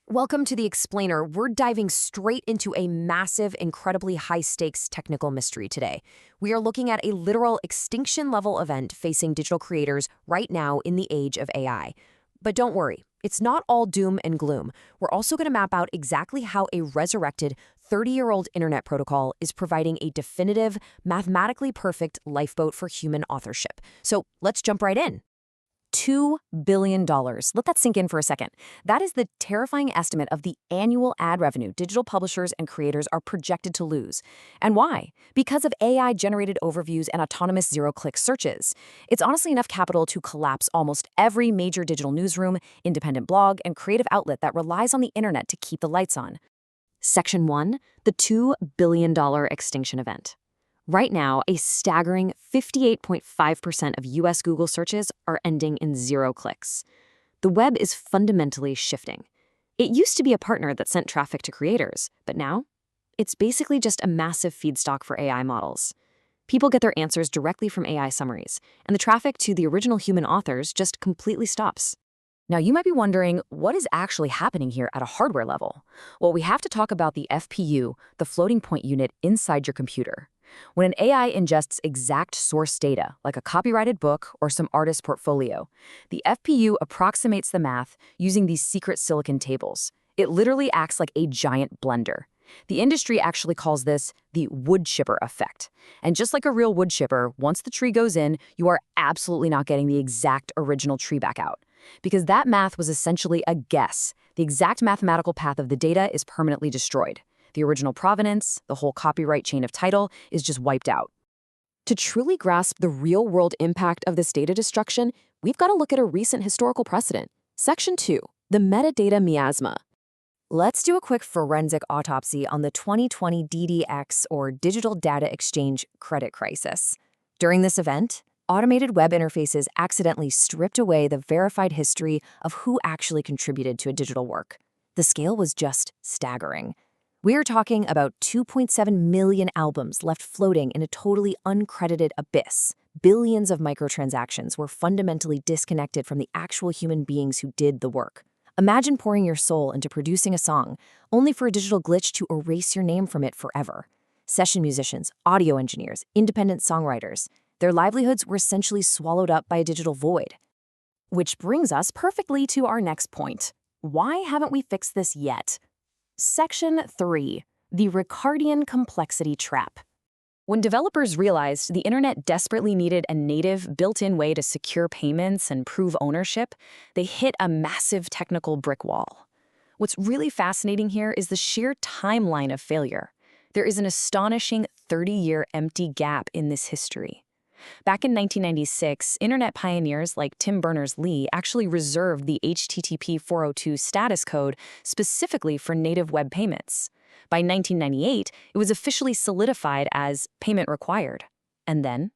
Welcome to the Explainer. We're diving straight into a massive, incredibly high-stakes technical mystery today. We are looking at a literal extinction-level event facing digital creators right now in the age of AI. But don't worry, it's not all doom and gloom. We're also going to map out exactly how a resurrected 30-year-old internet protocol is providing a definitive, mathematically perfect lifeboat for human authorship. So let's jump right in. $2 billion. Let that sink in for a second. That is the terrifying estimate of the annual ad revenue digital publishers and creators are projected to lose. And why? Because of AI-generated overviews and autonomous zero-click searches. It's honestly enough capital to collapse almost every major digital newsroom, independent blog, and creative outlet that relies on the internet to keep the lights on. Section 1, the $2 billion extinction event. Right now, a staggering 58.5% of US Google searches are ending in 0 clicks. The web is fundamentally shifting. It used to be a partner that sent traffic to creators, but now it's basically just a massive feedstock for AI models. People get their answers directly from AI summaries, and the traffic to the original human authors just completely stops. Now, you might be wondering, what is actually happening here at a hardware level? Well, we have to talk about the FPU, the floating point unit inside your computer. When an AI ingests exact source data, like a copyrighted book or some artist's portfolio, the FPU approximates the math using these secret silicon tables. It literally acts like a giant blender. The industry actually calls this the wood chipper effect. And just like a real wood chipper, once the tree goes in, you are absolutely not getting the exact original tree back out. Because that math was essentially a guess. The exact mathematical path of the data is permanently destroyed. The original provenance, the whole copyright chain of title, is just wiped out. To truly grasp the real-world impact of this data destruction, we've got to look at a recent historical precedent. Section 2, the metadata miasma. Let's do a quick forensic autopsy on the 2020 DDX, or Digital Data Exchange, credit crisis. During this event, automated web interfaces accidentally stripped away the verified history of who actually contributed to a digital work. The scale was just staggering. We're talking about 2.7 million albums left floating in a totally uncredited abyss. Billions of microtransactions were fundamentally disconnected from the actual human beings who did the work. Imagine pouring your soul into producing a song, only for a digital glitch to erase your name from it forever. Session musicians, audio engineers, independent songwriters, their livelihoods were essentially swallowed up by a digital void. Which brings us perfectly to our next point. Why haven't we fixed this yet? Section 3, the Ricardian complexity trap. When developers realized the internet desperately needed a native, built-in way to secure payments and prove ownership, they hit a massive technical brick wall. What's really fascinating here is the sheer timeline of failure. There is an astonishing 30-year empty gap in this history. Back in 1996, internet pioneers like Tim Berners-Lee actually reserved the HTTP 402 status code specifically for native web payments. By 1998, it was officially solidified as payment required. And then,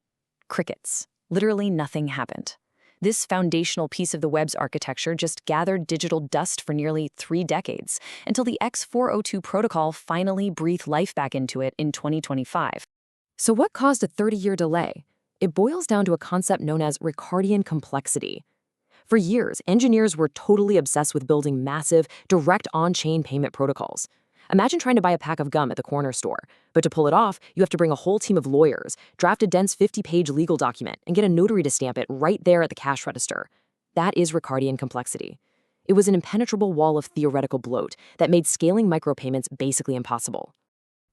crickets. Literally nothing happened. This foundational piece of the web's architecture just gathered digital dust for nearly 3 decades, until the x402 protocol finally breathed life back into it in 2025. So what caused a 30-year delay? It boils down to a concept known as Ricardian complexity. For years, engineers were totally obsessed with building massive, direct on-chain payment protocols. Imagine trying to buy a pack of gum at the corner store, but to pull it off, you have to bring a whole team of lawyers, draft a dense 50-page legal document, and get a notary to stamp it right there at the cash register. That is Ricardian complexity. It was an impenetrable wall of theoretical bloat that made scaling micropayments basically impossible.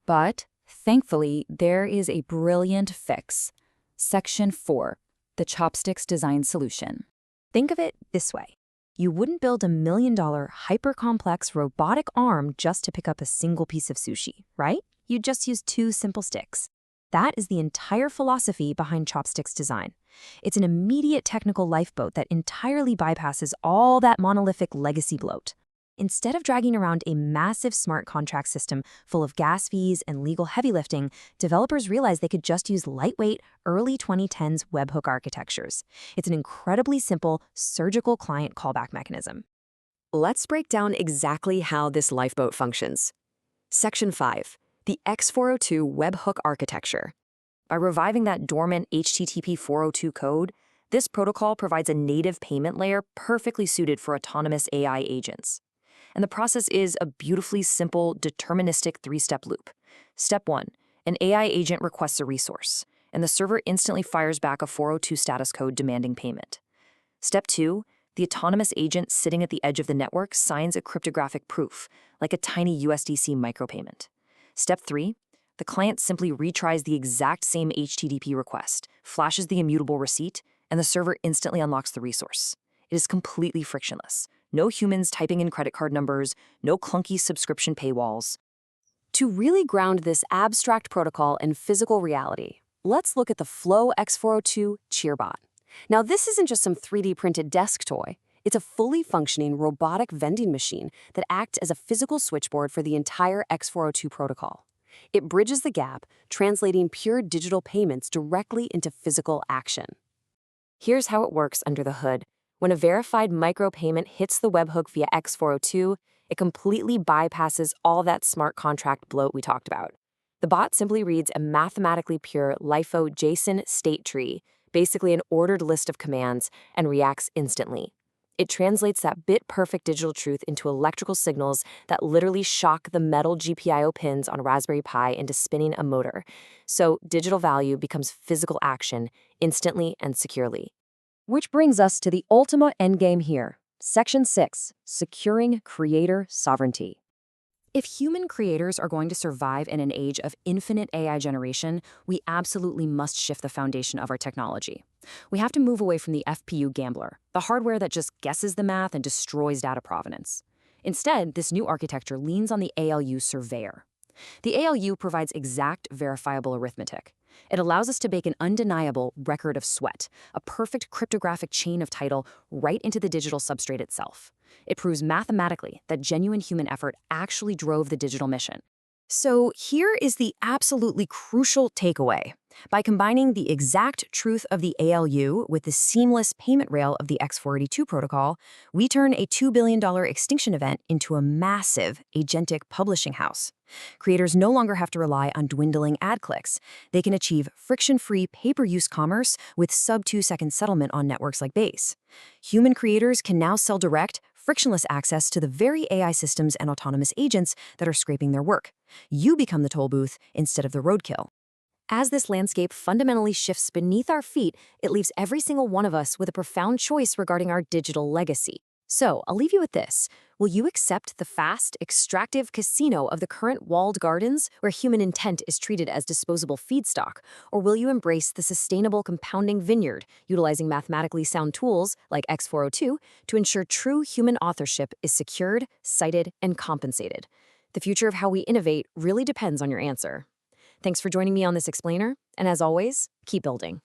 But, thankfully, there is a brilliant fix. Section 4, the Chopsticks Design solution. Think of it this way. You wouldn't build $1 million hyper-complex robotic arm just to pick up a single piece of sushi, right? You'd just use 2 simple sticks. That is the entire philosophy behind Chopsticks Design. It's an immediate technical lifeboat that entirely bypasses all that monolithic legacy bloat. Instead of dragging around a massive smart contract system full of gas fees and legal heavy lifting, developers realized they could just use lightweight, early 2010s webhook architectures. It's an incredibly simple, surgical client callback mechanism. Let's break down exactly how this lifeboat functions. Section 5, the x402 webhook architecture. By reviving that dormant HTTP 402 code, this protocol provides a native payment layer perfectly suited for autonomous AI agents. And the process is a beautifully simple, deterministic three-step loop. Step 1. An AI agent requests a resource, and the server instantly fires back a 402 status code demanding payment. Step 2. The autonomous agent sitting at the edge of the network signs a cryptographic proof, like a tiny USDC micropayment. Step 3. The client simply retries the exact same HTTP request, flashes the immutable receipt, and the server instantly unlocks the resource. It is completely frictionless. No humans typing in credit card numbers, no clunky subscription paywalls. To really ground this abstract protocol in physical reality, let's look at the Flow X402 Cheerbot. Now, this isn't just some 3D printed desk toy. It's a fully functioning robotic vending machine that acts as a physical switchboard for the entire X402 protocol. It bridges the gap, translating pure digital payments directly into physical action. Here's how it works under the hood. When a verified micropayment hits the webhook via X402, it completely bypasses all that smart contract bloat we talked about. The bot simply reads a mathematically pure Lifeboat JSON state tree, basically an ordered list of commands, and reacts instantly. It translates that bit-perfect digital truth into electrical signals that literally shock the metal GPIO pins on Raspberry Pi into spinning a motor. So digital value becomes physical action instantly and securely. Which brings us to the ultimate endgame here. Section 6, Securing Creator Sovereignty. If human creators are going to survive in an age of infinite AI generation, we absolutely must shift the foundation of our technology. We have to move away from the FPU gambler, the hardware that just guesses the math and destroys data provenance. Instead, this new architecture leans on the ALU surveyor. The ALU provides exact, verifiable arithmetic. It allows us to bake an undeniable record of sweat, a perfect cryptographic chain of title right into the digital substrate itself. It proves mathematically that genuine human effort actually drove the digital mission. So here is the absolutely crucial takeaway. By combining the exact truth of the ALU with the seamless payment rail of the X482 protocol, we turn a $2 billion extinction event into a massive Agentic Publishing House. Creators no longer have to rely on dwindling ad clicks. They can achieve friction-free pay-per-use commerce with sub-2-second settlement on networks like Base. Human creators can now sell direct, frictionless access to the very AI systems and autonomous agents that are scraping their work. You become the toll booth instead of the roadkill. As this landscape fundamentally shifts beneath our feet, it leaves every single one of us with a profound choice regarding our digital legacy. So, I'll leave you with this. Will you accept the fast, extractive casino of the current walled gardens, where human intent is treated as disposable feedstock? Or will you embrace the sustainable compounding vineyard, utilizing mathematically sound tools like X402 to ensure true human authorship is secured, cited, and compensated? The future of how we innovate really depends on your answer. Thanks for joining me on this explainer, and as always, keep building.